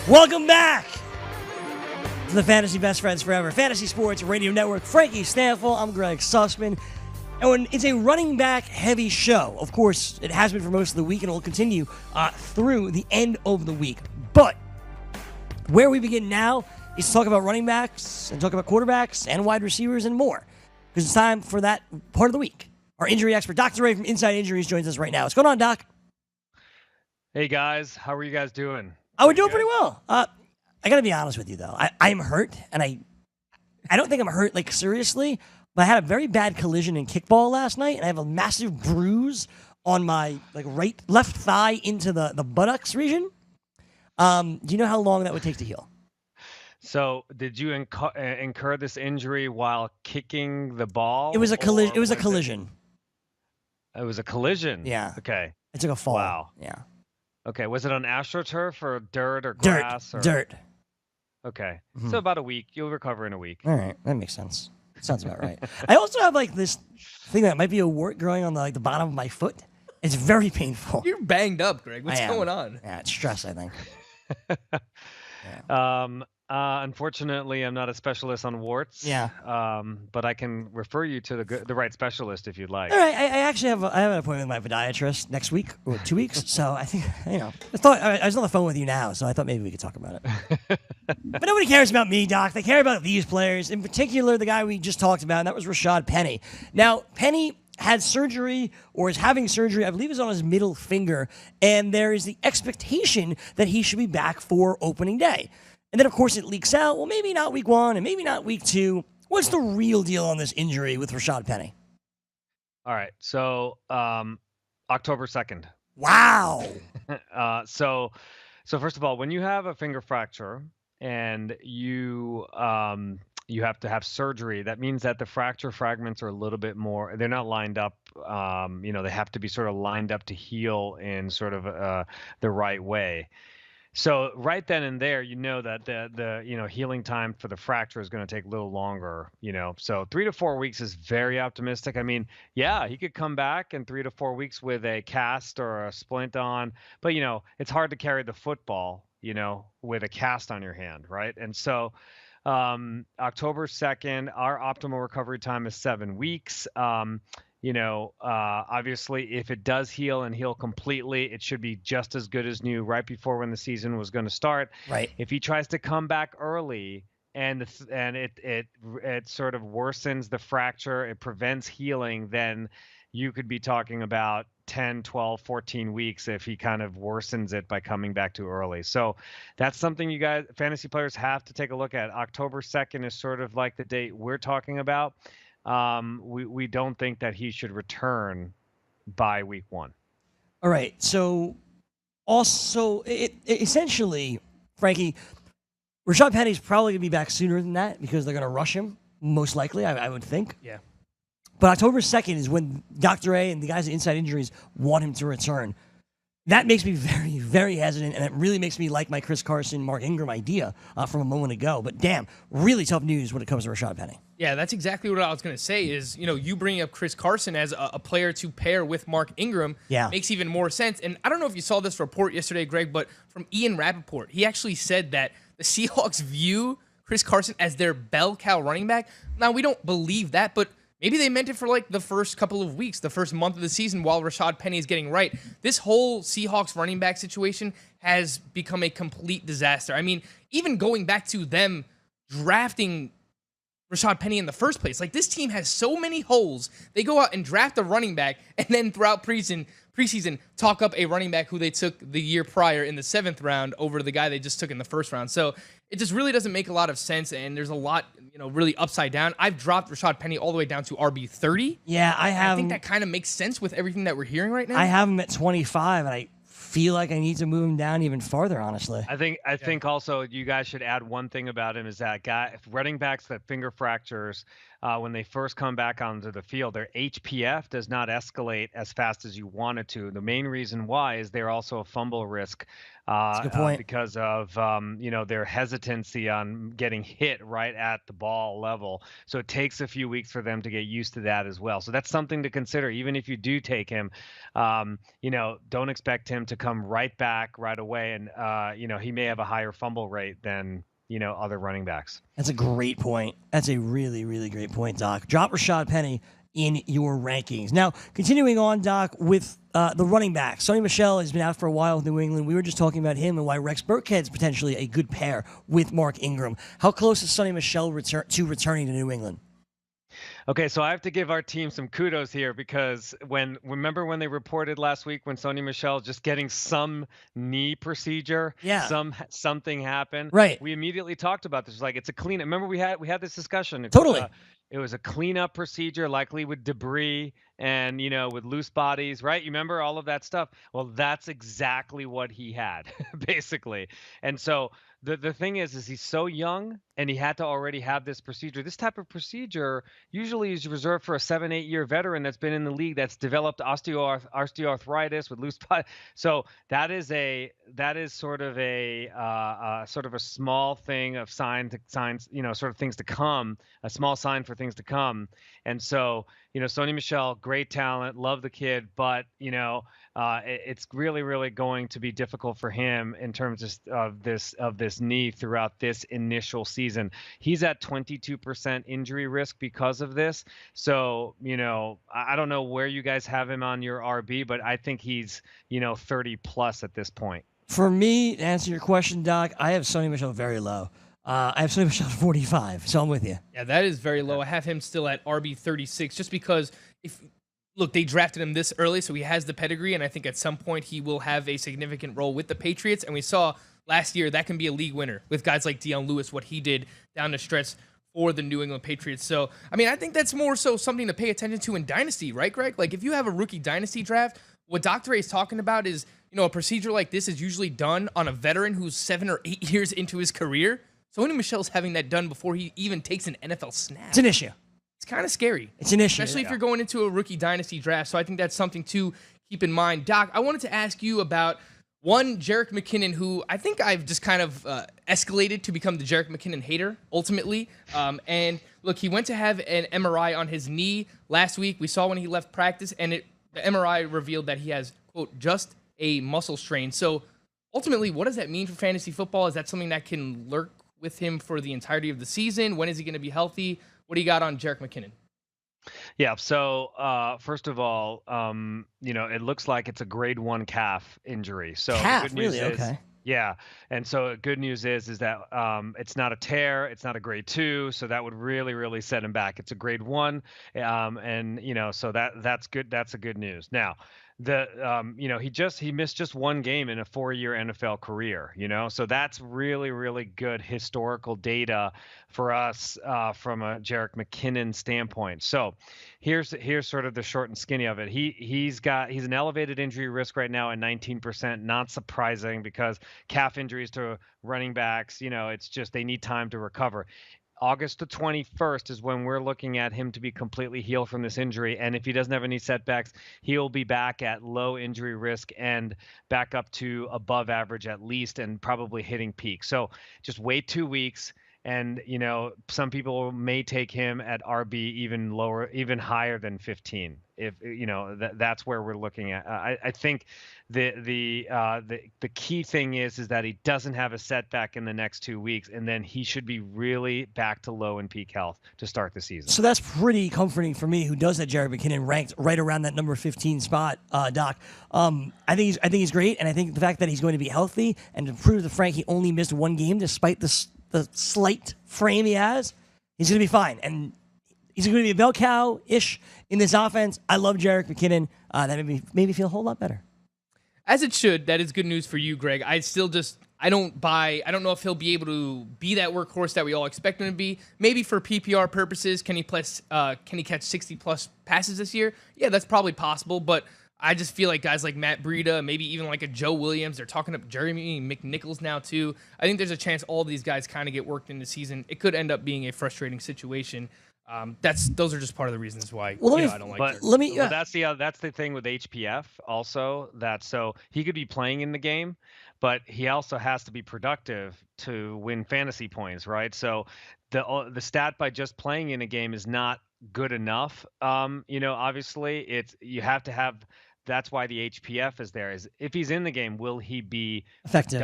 Welcome back to the Fantasy Best Friends Forever Fantasy Sports Radio Network. Frankie Stanfill, I'm Greg Sussman. And when it's a running back heavy show, of course, it has been for most of the week and it will continue through the end of the week. But where we begin now is to talk about running backs and talk about quarterbacks and wide receivers and more. Because it's time for that part of the week. Our injury expert, Dr. Ray from Inside Injuries, joins us right now. What's going on, Doc? Hey, guys. How are you guys doing? Oh, we're doing pretty well. I got to be honest with you, though. I'm hurt, and I don't think I'm hurt, like, seriously, but I had a very bad collision in kickball last night, and I have a massive bruise on my, like, left thigh into the buttocks region. Do you know how long that would take to heal? So, did you incur this injury while kicking the ball? It was a collision. It was a collision. It was a collision? Yeah. Okay. I took a fall. Wow. Yeah. Okay. Was it on AstroTurf or dirt or grass? Dirt. Okay. Mm-hmm. So about a week. You'll recover in a week. All right. That makes sense. Sounds about right. I also have, like, this thing that might be a wart growing on the bottom of my foot. It's very painful. You're banged up, Greg. What's going on? Yeah, it's stress, I think. Yeah. Unfortunately, I'm not a specialist on warts. Yeah. But I can refer you to the right specialist if you'd like. All right. I actually have an appointment with my podiatrist next week or 2 weeks. So I think, I was on the phone with you now, so I thought maybe we could talk about it. But nobody cares about me, Doc. They care about these players, in particular the guy we just talked about, and that was Rashaad Penny. Now, Penny had surgery or is having surgery, I believe it's on his middle finger, and there is the expectation that he should be back for opening day. And then, of course, it leaks out, well, maybe not week 1 and maybe not week 2. What's the real deal on this injury with Rashaad Penny? All right. So, October 2nd. Wow. So first of all, when you have a finger fracture and you have to have surgery, that means that the fracture fragments are a little bit more, they're not lined up. They have to be sort of lined up to heal in sort of the right way. So right then and there, that the healing time for the fracture is going to take a little longer, So 3 to 4 weeks is very optimistic. I mean, yeah, he could come back in 3 to 4 weeks with a cast or a splint on, but it's hard to carry the football, with a cast on your hand, right? And so October 2nd, our optimal recovery time is 7 weeks. Obviously, if it does heal and heal completely, it should be just as good as new right before when the season was going to start. Right. If he tries to come back early and it sort of worsens the fracture, it prevents healing, then you could be talking about 10, 12, 14 weeks if he kind of worsens it by coming back too early. So that's something you guys, fantasy players, have to take a look at. October 2nd is sort of like the date we're talking about. We don't think that he should return by week 1. All right. So also, essentially, Frankie, Rashaad Penny's probably going to be back sooner than that because they're going to rush him, most likely, I would think. Yeah. But October 2nd is when Dr. A and the guys at Inside Injuries want him to return. That makes me very, very hesitant, and it really makes me like my Chris Carson, Mark Ingram idea from a moment ago. But damn, really tough news when it comes to Rashaad Penny. Yeah, that's exactly what I was going to say is, you bringing up Chris Carson as a player to pair with Mark Ingram makes even more sense. And I don't know if you saw this report yesterday, Greg, but from Ian Rappaport, he actually said that the Seahawks view Chris Carson as their bell cow running back. Now, we don't believe that, but maybe they meant it for like the first couple of weeks, the first month of the season while Rashaad Penny is getting right. This whole Seahawks running back situation has become a complete disaster. I mean, even going back to them drafting Rashaad Penny in the first place, like this team has so many holes. They go out and draft a running back and then throughout preseason talk up a running back who they took the year prior in the 7th round over the guy they just took in the 1st round. So it just really doesn't make a lot of sense, and there's a lot, really upside down. I've dropped Rashaad Penny all the way down to RB30. Yeah, I think that kind of makes sense with everything that we're hearing right now. I have him at 25, and I feel like I need to move him down even farther, honestly. I think also you guys should add one thing about him is that guy, running backs that finger fractures, when they first come back onto the field. Their HPF does not escalate as fast as you want it to. The main reason why is they're also a fumble risk because of their hesitancy on getting hit right at the ball level. So it takes a few weeks for them to get used to that as well. So that's something to consider. Even if you do take him, don't expect him to come right back right away. And he may have a higher fumble rate than other running backs. That's a great point. That's a really, really great point, Doc. Drop Rashaad Penny in your rankings. Now, continuing on, Doc, with the running back. Sony Michel has been out for a while with New England. We were just talking about him and why Rex Burkhead's potentially a good pair with Mark Ingram. How close is Sony Michel returning to New England? Okay, so I have to give our team some kudos here because remember when they reported last week when Sony Michel just getting some knee procedure, something happened. Right. We immediately talked about this. Like, it's a cleanup. Remember we had this discussion. Totally. It was a cleanup procedure, likely with debris and, with loose bodies, right? You remember all of that stuff? Well, that's exactly what he had, basically. And so the thing is he's so young and he had to already have this procedure. This type of procedure usually is reserved for a 7-8 year veteran that's been in the league, that's developed osteoarthritis with loose body. So that is sort of a small thing of signs, sort of things to come, a small sign for things to come. And so, Sony Michel, great talent, love the kid, but it's really, really going to be difficult for him in terms of this knee throughout this initial season. He's at 22% injury risk because of this. So, I don't know where you guys have him on your RB, but I think he's 30 plus at this point. For me, to answer your question, Doc, I have Sony Michel very low. I have Sony Michel at 45, so I'm with you. Yeah, that is very low. I have him still at RB 36 just because they drafted him this early, so he has the pedigree, and I think at some point he will have a significant role with the Patriots. And we saw last year that can be a league winner with guys like Deion Lewis, what he did down the stretch for the New England Patriots. So, I think that's more so something to pay attention to in Dynasty, right, Greg? Like, if you have a rookie Dynasty draft, what Dr. A is talking about is, a procedure like this is usually done on a veteran who's 7 or 8 years into his career. Sony Michel's having that done before he even takes an NFL snap. It's an issue. It's kind of scary. It's an issue. Especially if you're going into a rookie dynasty draft. So I think that's something to keep in mind. Doc, I wanted to ask you about one, Jerick McKinnon, who I think I've just kind of escalated to become the Jerick McKinnon hater, ultimately. And look, he went to have an MRI on his knee last week. We saw when he left practice, and the MRI revealed that he has, quote, just a muscle strain. So ultimately, what does that mean for fantasy football? Is that something that can lurk with him for the entirety of the season? When is he going to be healthy? What do you got on Jerick McKinnon? Yeah, so first of all, it looks like it's a grade 1 calf injury. So calf, the good news really? is, okay. Yeah, and so good news is that it's not a tear, it's not a grade 2, so that would really, really set him back. It's a grade 1, so that's good. That's a good news. Now, he missed just one game in a 4-year NFL career, so that's really, really good historical data for us from a Jerick McKinnon standpoint. So here's sort of the short and skinny of it. He's an elevated injury risk right now at 19%, not surprising because calf injuries to running backs, it's just they need time to recover. August the 21st is when we're looking at him to be completely healed from this injury. And if he doesn't have any setbacks, he'll be back at low injury risk and back up to above average at least, and probably hitting peak. So just wait 2 weeks. And, some people may take him at RB even lower, even higher than 15. If, that's where we're looking at. I think the key thing is that he doesn't have a setback in the next 2 weeks, and then he should be really back to low and peak health to start the season. So that's pretty comforting for me, who does have Jerick McKinnon ranked right around that number 15 spot, Doc. I think he's great, and I think the fact that he's going to be healthy, and to prove to Frank he only missed one game despite the slight frame he has, he's going to be fine. And he's going to be a bell cow-ish in this offense. I love Jerick McKinnon. That made me feel a whole lot better. As it should. That is good news for you, Greg. I don't know if he'll be able to be that workhorse that we all expect him to be. Maybe for PPR purposes, can he catch 60-plus passes this year? Yeah, that's probably possible, but I just feel like guys like Matt Breida, maybe even like a Joe Williams, they're talking up Jeremy McNichols now too. I think there's a chance all of these guys kind of get worked in the season. It could end up being a frustrating situation. Those are just part of the reasons why I don't like. But that's the thing with HPF also. So he could be playing in the game, but he also has to be productive to win fantasy points, right? So the stat by just playing in a game is not good enough. Obviously you have to have. That's why the HPF is there. Is if he's in the game, will he be effective?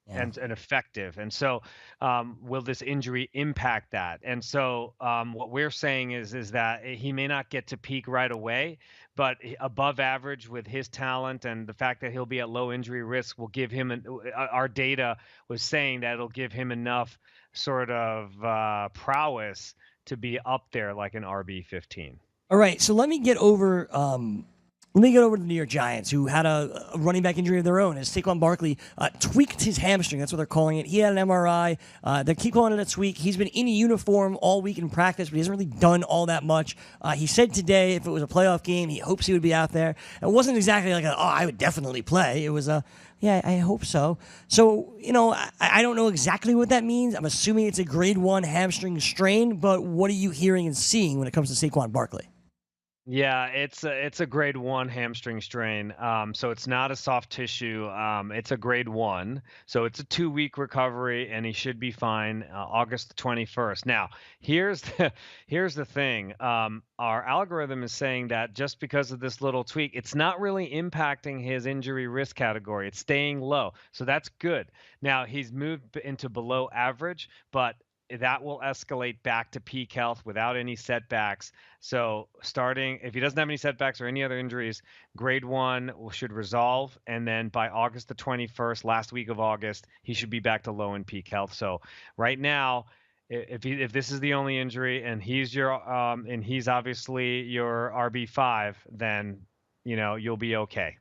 And effective. And so will this injury impact that? And so what we're saying is that he may not get to peak right away, but above average with his talent and the fact that he'll be at low injury risk will give him our data was saying that it'll give him enough sort of prowess to be up there like an RB15. All right, so let me get over the New York Giants, who had a running back injury of their own, as Saquon Barkley tweaked his hamstring. That's what they're calling it. He had an MRI. They keep calling it a tweak. He's been in uniform all week in practice, but he hasn't really done all that much. He said today if it was a playoff game, he hopes he would be out there. It wasn't exactly like I would definitely play. It was yeah, I hope so. So, I don't know exactly what that means. I'm assuming it's a grade 1 hamstring strain, but what are you hearing and seeing when it comes to Saquon Barkley? Yeah, it's a grade 1 hamstring strain. So it's not a soft tissue. It's a grade 1. So it's a 2-week recovery, and he should be fine August 21st. Now, here's the thing. Our algorithm is saying that just because of this little tweak, it's not really impacting his injury risk category. It's staying low. So that's good. Now, he's moved into below average, but that will escalate back to peak health without any setbacks. So if he doesn't have any setbacks or any other injuries, grade 1 should resolve. And then by August the 21st, last week of August, he should be back to low and peak health. So right now, if this is the only injury and he's obviously your RB5, then, you'll be okay.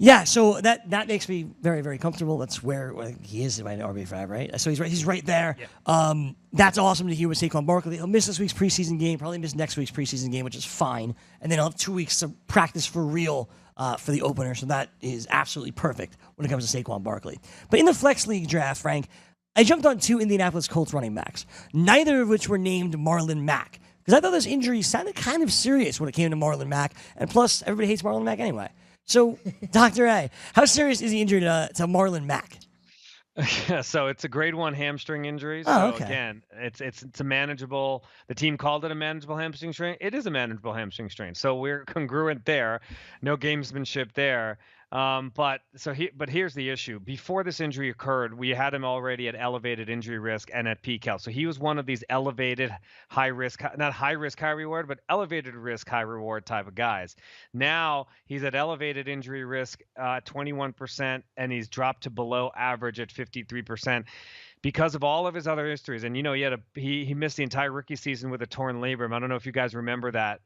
Yeah, so that makes me very, very comfortable. That's where he is in my RB5, right? So he's right there. Yeah. That's awesome to hear with Saquon Barkley. He'll miss this week's preseason game, probably miss next week's preseason game, which is fine. And then he'll have 2 weeks to practice for real for the opener. So that is absolutely perfect when it comes to Saquon Barkley. But in the Flex League draft, Frank, I jumped on 2 Indianapolis Colts running backs, neither of which were named Marlon Mack. Because I thought this injury sounded kind of serious when it came to Marlon Mack. And plus, everybody hates Marlon Mack anyway. So, Dr. A, how serious is the injury to Marlon Mack? So it's a grade 1 hamstring injury. So okay. Again, it's a manageable. The team called it a manageable hamstring strain. It is a manageable hamstring strain. So we're congruent there. No gamesmanship there. But here's the issue. Before this injury occurred, we had him already at elevated injury risk and at peak health. So he was one of these elevated high risk, not high risk, high reward, but elevated risk, high reward type of guys. Now he's at elevated injury risk, 21%, and he's dropped to below average at 53%. Because of all of his other histories, and he missed the entire rookie season with a torn labrum. I don't know if you guys remember that,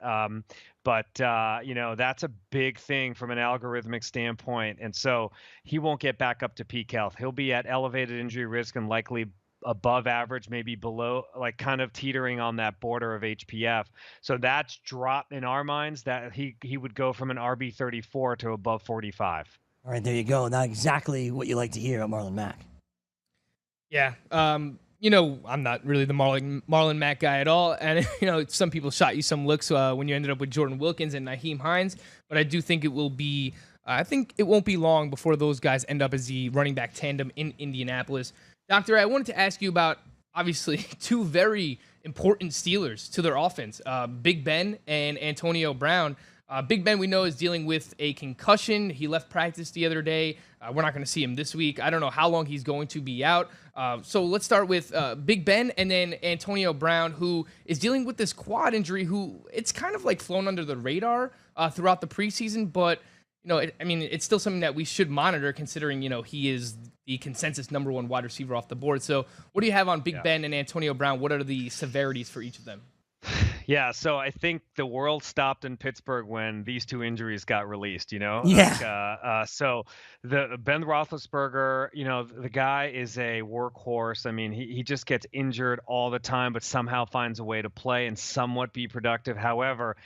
but that's a big thing from an algorithmic standpoint, and so he won't get back up to peak health. He'll be at elevated injury risk and likely above average, maybe below, like kind of teetering on that border of HPF. So that's dropped in our minds that he would go from an RB34 to above 45. All right, there you go. Not exactly what you like to hear about Marlon Mack. Yeah, I'm not really the Marlon Mack guy at all. And, some people shot you some looks when you ended up with Jordan Wilkins and Nyheim Hines. But I do think it won't be long before those guys end up as the running back tandem in Indianapolis. Doctor, I wanted to ask you about, obviously, 2 very important Steelers to their offense, Big Ben and Antonio Brown. Big Ben, we know, is dealing with a concussion. He left practice the other day. We're not going to see him this week. I don't know how long he's going to be out. So let's start with Big Ben and then Antonio Brown, who is dealing with this quad injury, who it's kind of like flown under the radar throughout the preseason. But, it's still something that we should monitor considering, he is the consensus number 1 wide receiver off the board. So what do you have on Big Ben and Antonio Brown? What are the severities for each of them? Yeah, so I think the world stopped in Pittsburgh when these 2 injuries got released, Yeah. So the Ben Roethlisberger, the guy is a workhorse. I mean, he just gets injured all the time, but somehow finds a way to play and somewhat be productive. However,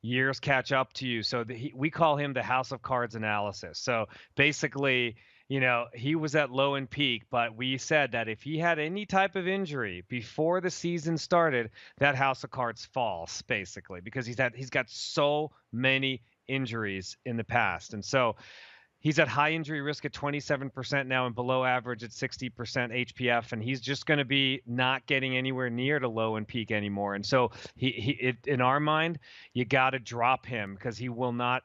years catch up to you. So we call him the House of Cards analysis. So basically, he was at low and peak, but we said that if he had any type of injury before the season started, that house of cards falls basically, because he's got so many injuries in the past. And so he's at high injury risk at 27% now and below average at 60% HPF, and he's just going to be not getting anywhere near to low and peak anymore. And so in our mind, you got to drop him because he will not.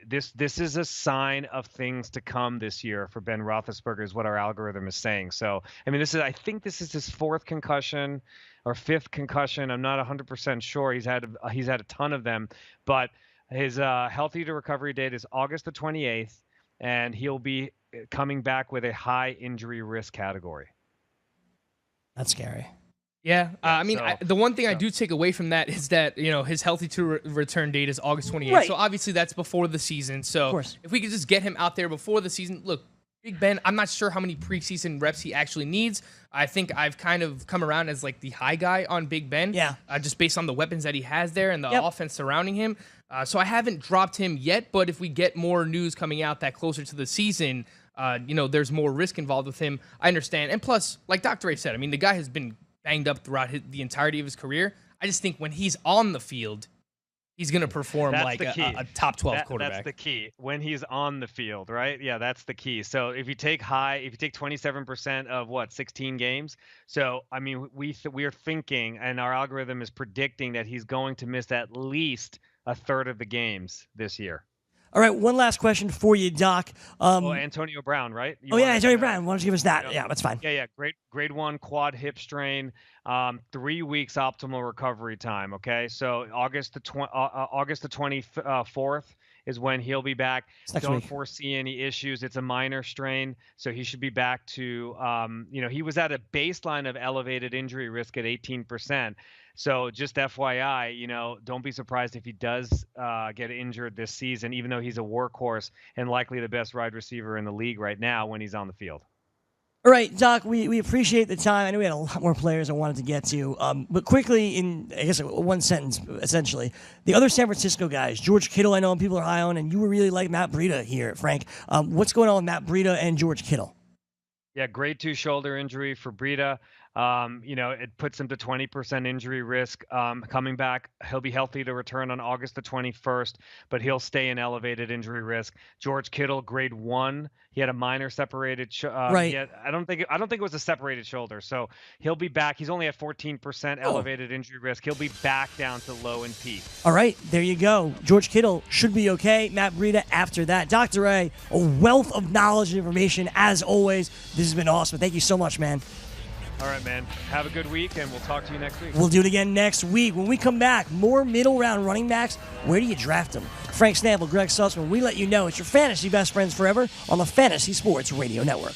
This is a sign of things to come this year for Ben Roethlisberger, is what our algorithm is saying. So I mean, I think this is his 4th concussion or 5th concussion. I'm not 100% sure. He's had a ton of them, but his healthy to recovery date is August the 28th. And he'll be coming back with a high injury risk category. That's scary. Yeah, I mean, the one thing I do take away from that is that, his healthy to return date is August 28th. Right. So obviously that's before the season. So if we could just get him out there before the season, look, Big Ben, I'm not sure how many preseason reps he actually needs. I think I've kind of come around as like the high guy on Big Ben. Yeah. Just based on the weapons that he has there and the offense surrounding him. So I haven't dropped him yet, but if we get more news coming out that closer to the season, there's more risk involved with him, I understand. And plus, like Dr. Ray said, I mean, the guy has been banged up throughout the entirety of his career. I just think when he's on the field, he's going to perform like a top 12 quarterback. That's the key. When he's on the field, right? Yeah, that's the key. So if you take 27% of 16 games. So, I mean, we are thinking, and our algorithm is predicting that he's going to miss at least a third of the games this year. All right, one last question for you, Doc. Antonio Brown, right? Antonio Brown. Why don't you give us that? Yeah, that's fine. Yeah. Grade 1 quad hip strain, 3 weeks optimal recovery time. Okay, so August the 24th is when he'll be back. Don't foresee any issues. It's a minor strain, so he should be back to, he was at a baseline of elevated injury risk at 18%. So just FYI, don't be surprised if he does get injured this season, even though he's a workhorse and likely the best wide receiver in the league right now when he's on the field. All right, Doc, we appreciate the time. I know we had a lot more players I wanted to get to. But quickly, in, I guess, one sentence, essentially, the other San Francisco guys, George Kittle, I know people are high on, and you were really like Matt Breida here, Frank. What's going on with Matt Breida and George Kittle? Yeah, grade 2 shoulder injury for Breida. It puts him to 20% injury risk coming back. He'll be healthy to return on August the 21st, but he'll stay in elevated injury risk. George Kittle, grade 1. He had a minor separated. Right. I don't think it was a separated shoulder. So he'll be back. He's only at 14% elevated injury risk. He'll be back down to low and peak. All right, there you go. George Kittle should be okay. Matt Breida after that. Dr. A, a wealth of knowledge and information as always. This has been awesome. Thank you so much, man. All right, man. Have a good week, and we'll talk to you next week. We'll do it again next week. When we come back, more middle-round running backs. Where do you draft them? Frank Snaville, Greg Sussman, we let you know. It's your fantasy best friends forever on the Fantasy Sports Radio Network.